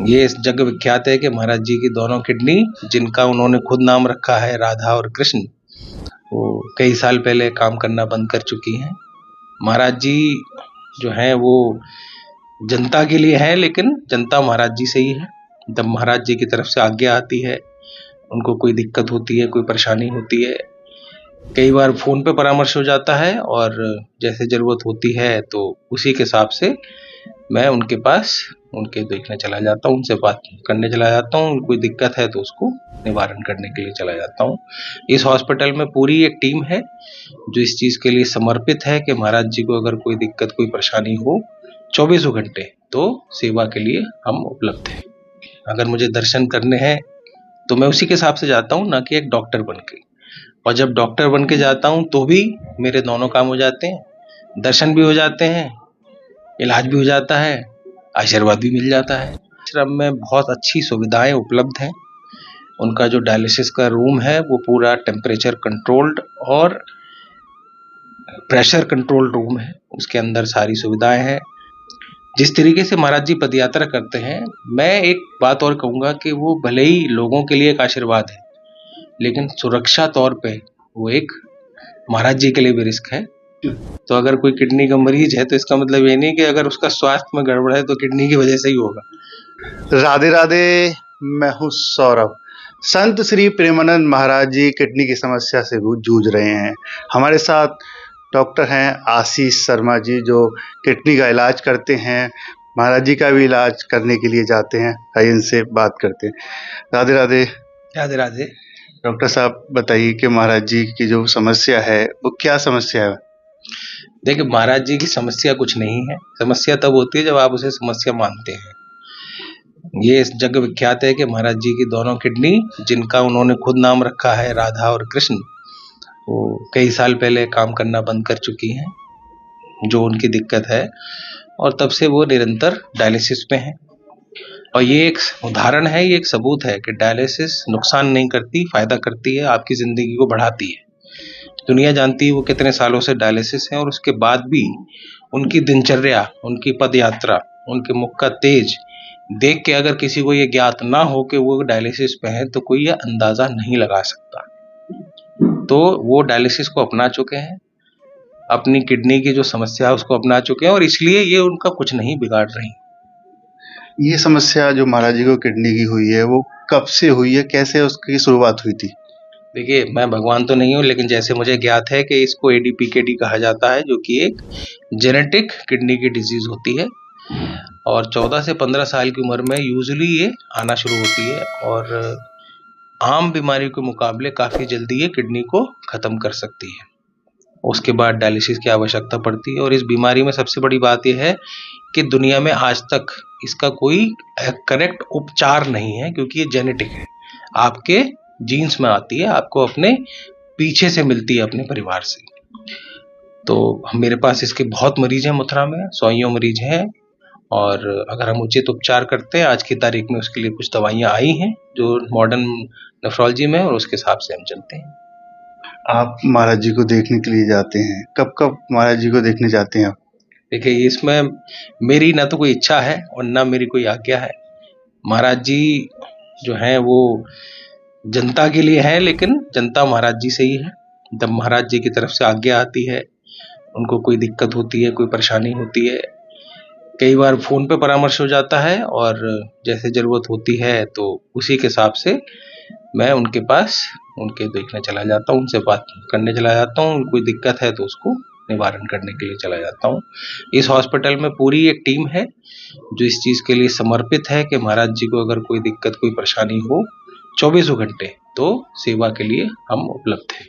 ये इस जग विख्यात है कि महाराज जी की दोनों किडनी, जिनका उन्होंने खुद नाम रखा है राधा और कृष्ण, वो कई साल पहले काम करना बंद कर चुकी हैं। महाराज जी जो हैं वो जनता के लिए है, लेकिन जनता महाराज जी से ही है। जब महाराज जी की तरफ से आज्ञा आती है, उनको कोई दिक्कत होती है, कोई परेशानी होती है, कई बार फोन पे परामर्श हो जाता है और जैसे जरूरत होती है तो उसी के हिसाब से मैं उनके पास उनके देखने चला जाता हूँ, उनसे बात करने चला जाता हूँ। कोई दिक्कत है तो उसको निवारण करने के लिए चला जाता हूँ। इस हॉस्पिटल में पूरी एक टीम है जो इस चीज़ के लिए समर्पित है कि महाराज जी को अगर कोई दिक्कत, कोई परेशानी हो, 24 घंटे तो सेवा के लिए हम उपलब्ध हैं। अगर मुझे दर्शन करने हैं तो मैं उसी के हिसाब से जाता हूँ, ना कि एक डॉक्टर बन के। और जब डॉक्टर बन के जाता हूँ तो भी मेरे दोनों काम हो जाते हैं, दर्शन भी हो जाते हैं, इलाज भी हो जाता है, आशीर्वाद भी मिल जाता है। आश्रम में बहुत अच्छी सुविधाएं उपलब्ध हैं। उनका जो डायलिसिस का रूम है वो पूरा टेम्परेचर कंट्रोल्ड और प्रेशर कंट्रोल रूम है। उसके अंदर सारी सुविधाएं हैं। जिस तरीके से महाराज जी पदयात्रा करते हैं, मैं एक बात और कहूँगा कि वो भले ही लोगों के लिए एक आशीर्वाद है, लेकिन सुरक्षा तौर पे वो एक महाराज जी के लिए भी रिस्क है। तो अगर कोई किडनी का मरीज है तो इसका मतलब ये नहीं कि अगर उसका स्वास्थ्य में गड़बड़ है तो किडनी की वजह से ही होगा। राधे राधे, मैं हूँ सौरभ। संत श्री प्रेमानंद महाराज जी किडनी की समस्या से जूझ रहे हैं। हमारे साथ डॉक्टर हैं आशीष शर्मा जी, जो किडनी का इलाज करते हैं, महाराज जी का भी इलाज करने के लिए जाते हैं। आइए इनसे बात करते हैं। राधे राधे। राधे राधे। डॉक्टर साहब बताइए कि महाराज जी की जो समस्या है वो क्या समस्या है? देखिए, महाराज जी की समस्या कुछ नहीं है। समस्या तब होती है जब आप उसे समस्या मानते हैं। ये इस जग विख्यात है कि महाराज जी की दोनों किडनी, जिनका उन्होंने खुद नाम रखा है राधा और कृष्ण, वो कई साल पहले काम करना बंद कर चुकी हैं, जो उनकी दिक्कत है, और तब से वो निरंतर डायलिसिस पे हैं। और ये एक उदाहरण है, ये एक सबूत है कि डायलिसिस नुकसान नहीं करती, फायदा करती है, आपकी जिंदगी को बढ़ाती है। दुनिया जानती है वो कितने सालों से डायलिसिस है, और उसके बाद भी उनकी दिनचर्या, उनकी पदयात्रा, उनके मुख का तेज देख के अगर किसी को ये ज्ञात ना हो कि वो डायलिसिस पे है तो कोई ये अंदाजा नहीं लगा सकता। तो वो डायलिसिस को अपना चुके हैं, अपनी किडनी की जो समस्या है उसको अपना चुके हैं, और इसलिए ये उनका कुछ नहीं बिगाड़ रही। ये समस्या जो महाराज जी को किडनी की हुई है वो कब से हुई है, कैसे उसकी शुरुआत हुई थी? देखिए, मैं भगवान तो नहीं हूँ, लेकिन जैसे मुझे ज्ञात है कि इसको ADPKD कहा जाता है, जो कि एक जेनेटिक किडनी की डिजीज होती है, और 14 से 15 साल की उम्र में यूजुअली ये आना शुरू होती है, और आम बीमारी के मुकाबले काफ़ी जल्दी ये किडनी को ख़त्म कर सकती है। उसके बाद डायलिसिस की आवश्यकता पड़ती है, और इस बीमारी में सबसे बड़ी बात यह है कि दुनिया में आज तक इसका कोई करेक्ट उपचार नहीं है, क्योंकि ये जेनेटिक है, आपके जीन्स में आती है, आपको अपने पीछे से मिलती है, अपने परिवार से। तो मेरे पास इसके बहुत मरीज हैं, मथुरा में 100 मरीज हैं, और अगर हम उचित उपचार करते हैं, आज की तारीख में उसके लिए कुछ दवाइयाँ आई हैं जो मॉडर्न नेफ्रोलॉजी में, और उसके हिसाब से हम चलते हैं। आप महाराज जी को देखने के लिए जाते हैं, कब कब महाराज जी को देखने जाते हैं आप? देखिए, इसमें मेरी ना तो कोई इच्छा है और ना मेरी कोई आज्ञा है। महाराज जी जो हैं वो जनता के लिए है, लेकिन जनता महाराज जी से ही है। जब महाराज जी की तरफ से आज्ञा आती है, उनको कोई दिक्कत होती है, कोई परेशानी होती है, कई बार फोन पे परामर्श हो जाता है, और जैसे जरूरत होती है तो उसी के हिसाब से मैं उनके पास उनके देखने चला जाता हूँ, उनसे बात करने चला जाता हूँ। कोई दिक्कत है तो उसको निवारण करने के लिए चला जाता हूँ। इस हॉस्पिटल में पूरी एक टीम है जो इस चीज़ के लिए समर्पित है कि महाराज जी को अगर कोई दिक्कत, कोई परेशानी हो, 24 घंटे तो सेवा के लिए हम उपलब्ध हैं।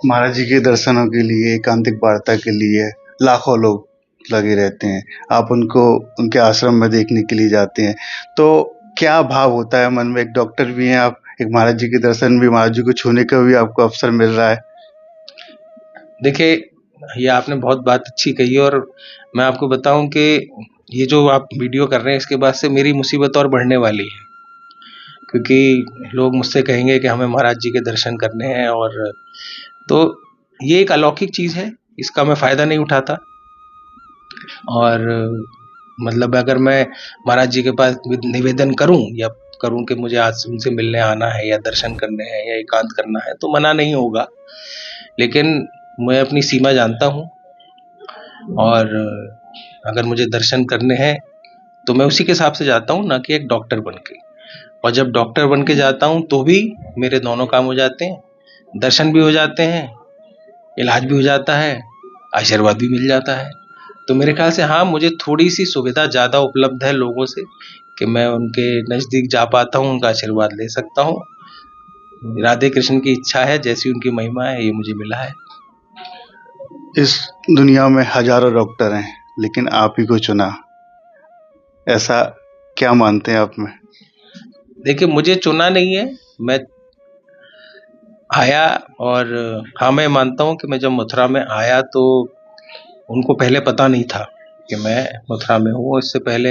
महाराज जी के दर्शनों के लिए, एकांतिक वार्ता के लिए लाखों लोग लगे रहते हैं। आप उनको उनके आश्रम में देखने के लिए जाते हैं, तो क्या भाव होता है मन में? एक डॉक्टर भी हैं आप, एक महाराज जी के दर्शन भी, महाराज जी को छूने का भी आपको अवसर मिल रहा है। देखिए, ये आपने बहुत बात अच्छी कही, और मैं आपको बताऊं कि ये जो आप वीडियो कर रहे हैं, इसके बाद से मेरी मुसीबत और बढ़ने वाली है, क्योंकि लोग मुझसे कहेंगे कि हमें महाराज जी के दर्शन करने हैं, और तो ये एक अलौकिक चीज़ है, इसका मैं फ़ायदा नहीं उठाता। और मतलब अगर मैं महाराज जी के पास निवेदन करूं या करूं कि मुझे आज उनसे मिलने आना है या दर्शन करने हैं या एकांत करना है, तो मना नहीं होगा। लेकिन मैं अपनी सीमा जानता हूं, और अगर मुझे दर्शन करने हैं तो मैं उसी के हिसाब से जाता हूं, ना कि एक डॉक्टर बन के। और जब डॉक्टर बन के जाता हूं तो भी मेरे दोनों काम हो जाते हैं, दर्शन भी हो जाते हैं, इलाज भी हो जाता है, आशीर्वाद भी मिल जाता है। तो मेरे ख्याल से हाँ, मुझे थोड़ी सी सुविधा ज़्यादा उपलब्ध है लोगों से, कि मैं उनके नज़दीक जा पाता हूँ, उनका आशीर्वाद ले सकता हूँ। राधे कृष्ण की इच्छा है, जैसी उनकी महिमा है, ये मुझे मिला है। इस दुनिया में हजारों डॉक्टर हैं, लेकिन आप ही को चुना, ऐसा क्या मानते हैं आप में? देखिए, मुझे चुना नहीं है, मैं आया। और हाँ, मैं मानता हूँ कि मैं जब मथुरा में आया तो उनको पहले पता नहीं था कि मैं मथुरा में हूँ। इससे पहले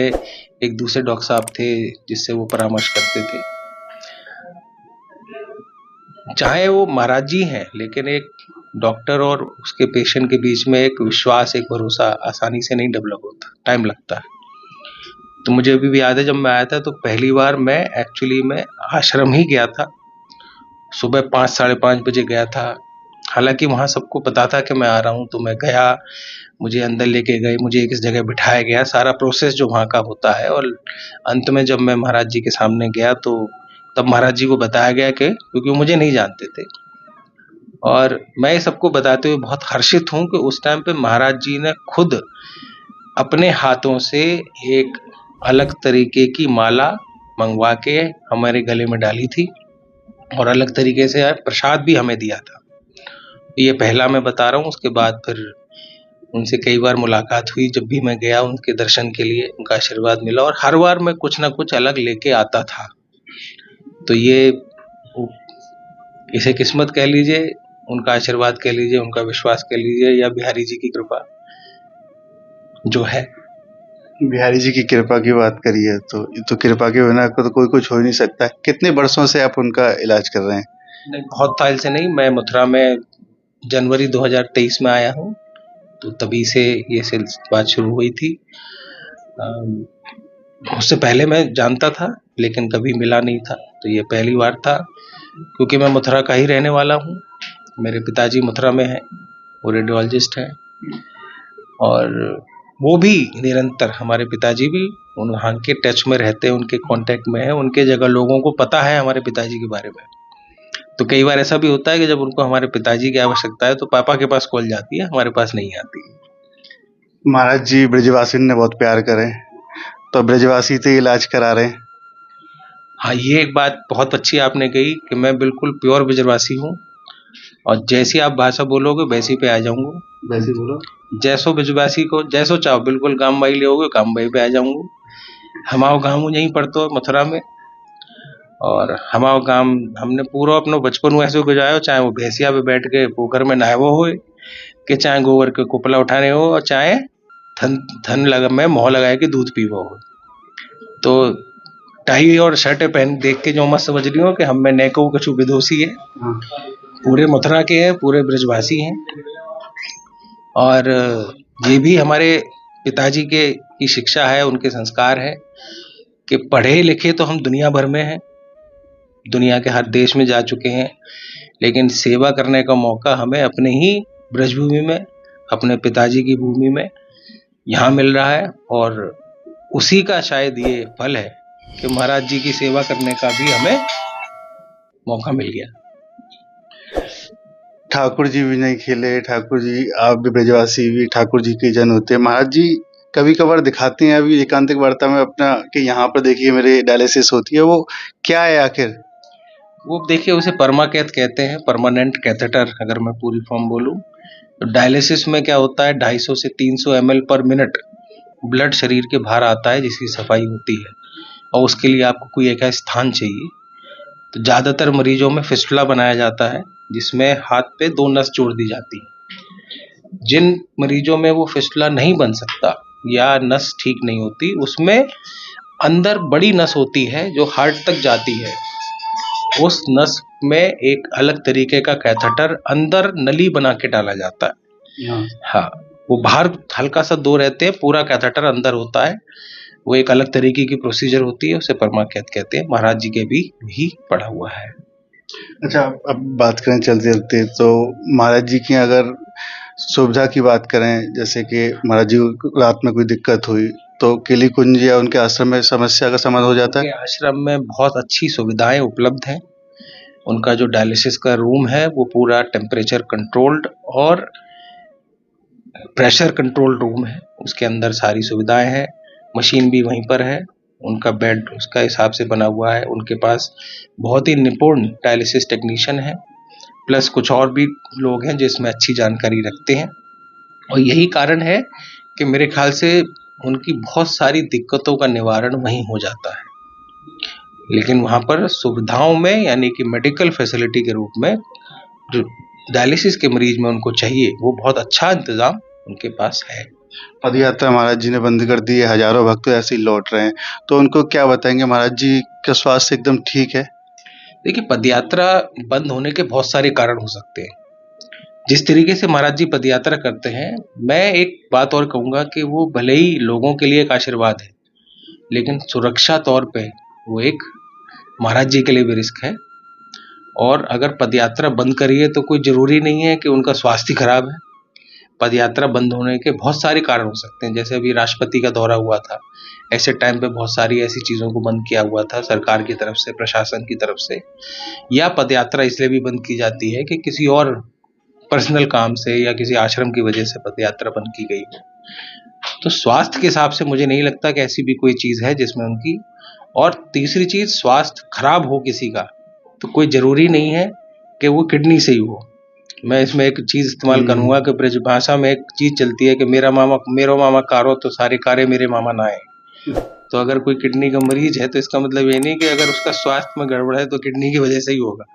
एक दूसरे डॉक्टर साहब थे जिससे वो परामर्श करते थे। चाहे वो महाराज जी हैं, लेकिन एक डॉक्टर और उसके पेशेंट के बीच में एक विश्वास, एक भरोसा आसानी से नहीं डेवलप होता, टाइम लगता है। तो मुझे अभी भी याद है, जब मैं आया था तो पहली बार मैं एक्चुअली में आश्रम ही गया था। सुबह 5 साढ़े 5 बजे गया था। हालांकि वहाँ सबको पता था कि मैं आ रहा हूँ, तो मैं गया, मुझे अंदर लेके गए, मुझे एक जगह बिठाया गया, सारा प्रोसेस जो वहाँ का होता है। और अंत में जब मैं महाराज जी के सामने गया तो तब महाराज जी को बताया गया कि, क्योंकि वो मुझे नहीं जानते थे, और मैं सबको बताते हुए बहुत हर्षित हूँ कि उस टाइम पे महाराज जी ने खुद अपने हाथों से एक अलग तरीके की माला मंगवा के हमारे गले में डाली थी, और अलग तरीके से प्रसाद भी हमें दिया था। ये पहला मैं बता रहा हूँ। उसके बाद फिर उनसे कई बार मुलाकात हुई, जब भी मैं गया उनके दर्शन के लिए, उनका आशीर्वाद मिला, और हर बार मैं कुछ ना कुछ अलग लेके आता था। तो ये, इसे किस्मत कह लीजिए, उनका आशीर्वाद कह लीजिए, उनका विश्वास कह लीजिए, या बिहारी जी की कृपा जो है। बिहारी जी की कृपा की बात करी है तो कृपा के बिना तो कोई कुछ हो ही नहीं सकता। कितने वर्षों से आप उनका इलाज कर रहे हैं? नहीं, बहुत साल से नहीं। मैं मथुरा में जनवरी 2023 में आया हूँ, तो तभी से ये बात शुरू हुई थी। उससे पहले मैं जानता था, लेकिन कभी मिला नहीं था। तो ये पहली बार था, क्योंकि मैं मथुरा का ही रहने वाला हूँ। मेरे पिताजी मथुरा में हैं, वो रेडियोलॉजिस्ट हैं, और वो भी निरंतर, हमारे पिताजी भी वहाँ के टच में रहते हैं, उनके कांटेक्ट में है, उनके जगह लोगों को पता है हमारे पिताजी के बारे में। तो कई बार ऐसा भी होता है कि जब उनको हमारे पिताजी की आवश्यकता है तो पापा के पास कॉल जाती है, हमारे पास नहीं आती। महाराज जी ब्रजवासी ने बहुत प्यार करे, तो ब्रजवासी से इलाज करा रहे हैं। हाँ, ये एक बात बहुत अच्छी आपने कही कि मैं बिल्कुल प्योर ब्रजवासी हूँ, और जैसी आप भाषा बोलोगे वैसी पे आ जाऊंगा। वैसे बोलो। जैसो ब्रजवासी को जैसो चाहो, बिल्कुल काम बाई ले काम बाई पे आ जाऊंगा। हमाओ गाँव यहीं पड़तो है मथुरा में, और हमाओ गाँव हमने पूरा अपनो बचपन ऐसे गुजारो, चाहे वो भैंसिया पे बैठ के पोखर में नहावो हो, कि चाहे गोबर के कुपला उठाने हो, और चाहे धन लगा में मोह लगाए के दूध पीवो हो। तो टाई और शर्ट पहन देख के जो मत समझ रही हो कि हम में नेको कछु विदोषी है। पूरे मथुरा के हैं, पूरे ब्रजवासी हैं। और ये भी हमारे पिताजी के की शिक्षा है, उनके संस्कार है कि पढ़े लिखे तो हम दुनिया भर में हैं, दुनिया के हर देश में जा चुके हैं, लेकिन सेवा करने का मौका हमें अपने ही ब्रजभूमि में, अपने पिताजी की भूमि में यहाँ मिल रहा है। और उसी का शायद ये फल है कि महाराज जी की सेवा करने का भी हमें मौका मिल गया। ठाकुर जी भी नहीं खेले, ठाकुर जी आप भी ब्रजवासी भी ठाकुर जी के जन होते हैं। महाराज जी कभी कभार दिखाते हैं अभी एकांतिक वार्ता में अपना कि यहाँ पर देखिए मेरे डायलिसिस होती है, वो क्या है आखिर? वो देखिए, उसे परमाकैथ कहते हैं, परमानेंट कैथेटर, अगर मैं पूरी फॉर्म बोलूँ। तो डायलिसिस में क्या होता है, 250 से 300 ml पर मिनट ब्लड शरीर के बाहर आता है, जिसकी सफाई होती है, और उसके लिए आपको कोई एक स्थान चाहिए। तो ज़्यादातर मरीजों में फिस्टुला बनाया जाता है, जिसमें हाथ पे 2 नस जोड़ दी जाती है। जिन मरीजों में वो फिस्टुला नहीं बन सकता या नस ठीक नहीं होती, उसमें अंदर बड़ी नस होती है जो हार्ट तक जाती है। उस नस में एक अलग तरीके का कैथेटर अंदर नली बना के डाला जाता है। हाँ, वो बाहर हल्का सा दो रहते हैं, पूरा कैथेटर अंदर होता है। वो एक अलग तरीके की प्रोसीजर होती है, उसे परमाकैथ कहते हैं। महाराज जी के भी पड़ा हुआ है। अच्छा, अब बात करें चलते चलते तो महाराज जी की अगर सुविधा की बात करें, जैसे कि महाराज जी को रात में कोई दिक्कत हुई तो किली कुंज या उनके आश्रम में समस्या का समाधान हो जाता है। आश्रम में बहुत अच्छी सुविधाएं उपलब्ध हैं। उनका जो डायलिसिस का रूम है वो पूरा टेम्परेचर कंट्रोल्ड और प्रेशर कंट्रोल रूम है। उसके अंदर सारी सुविधाएं हैं, मशीन भी वहीं पर है, उनका बेड उसका हिसाब से बना हुआ है। उनके पास बहुत ही निपुण डायलिसिस टेक्नीशियन है, प्लस कुछ और भी लोग हैं जिसमें अच्छी जानकारी रखते हैं। और यही कारण है कि मेरे ख्याल से उनकी बहुत सारी दिक्कतों का निवारण वहीं हो जाता है। लेकिन वहाँ पर सुविधाओं में, यानी कि मेडिकल फैसिलिटी के रूप में, जो डायलिसिस के मरीज में उनको चाहिए वो बहुत अच्छा इंतजाम उनके पास है। पद यात्रा महाराज जी ने बंद कर दी है, हजारों भक्त ऐसे ही लौट रहे हैं, तो उनको क्या बताएंगे? महाराज जी का स्वास्थ्य एकदम ठीक है? देखिए, पदयात्रा बंद होने के बहुत सारे कारण हो सकते हैं। जिस तरीके से महाराज जी पदयात्रा करते हैं, मैं एक बात और कहूँगा कि वो भले ही लोगों के लिए एक आशीर्वाद है, लेकिन सुरक्षा तौर पे वो एक महाराज जी के लिए भी रिस्क है। और अगर पदयात्रा बंद करिए तो कोई ज़रूरी नहीं है कि उनका स्वास्थ्य खराब है। पदयात्रा बंद होने के बहुत सारे कारण हो सकते हैं। जैसे अभी राष्ट्रपति का दौरा हुआ था, ऐसे टाइम पे बहुत सारी ऐसी चीज़ों को बंद किया हुआ था सरकार की तरफ से, प्रशासन की तरफ से। या पदयात्रा इसलिए भी बंद की जाती है कि किसी और पर्सनल काम से या किसी आश्रम की वजह से पदयात्रा बंद की गई हो। तो स्वास्थ्य के हिसाब से मुझे नहीं लगता कि ऐसी भी कोई चीज़ है जिसमें उनकी। और तीसरी चीज़, स्वास्थ्य खराब हो किसी का तो कोई ज़रूरी नहीं है कि वो किडनी से ही हो। मैं इसमें एक चीज़ इस्तेमाल करूँगा कि ब्रज भाषा में एक चीज़ चलती है कि मेरो मामा कारो तो सारे कारे मेरे मामा ना आए। तो अगर कोई किडनी का मरीज है तो इसका मतलब ये नहीं कि अगर उसका स्वास्थ्य में गड़बड़ है तो किडनी की वजह से ही होगा।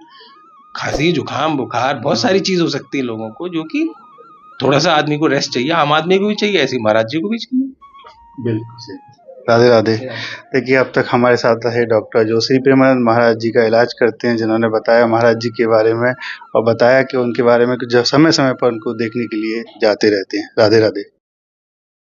खांसी, जुकाम, बुखार, बहुत सारी चीज़ हो सकती है लोगों को, जो कि थोड़ा सा आदमी को रेस्ट चाहिए। आम आदमी को भी चाहिए, ऐसी महाराज जी को भी चाहिए। बिल्कुल सही। राधे राधे। देखिए, अब तक हमारे साथ रहे डॉक्टर जो श्री प्रेमानंद महाराज जी का इलाज करते हैं, जिन्होंने बताया महाराज जी के बारे में और बताया कि उनके बारे में जो समय समय पर उनको देखने के लिए जाते रहते हैं। राधे राधे।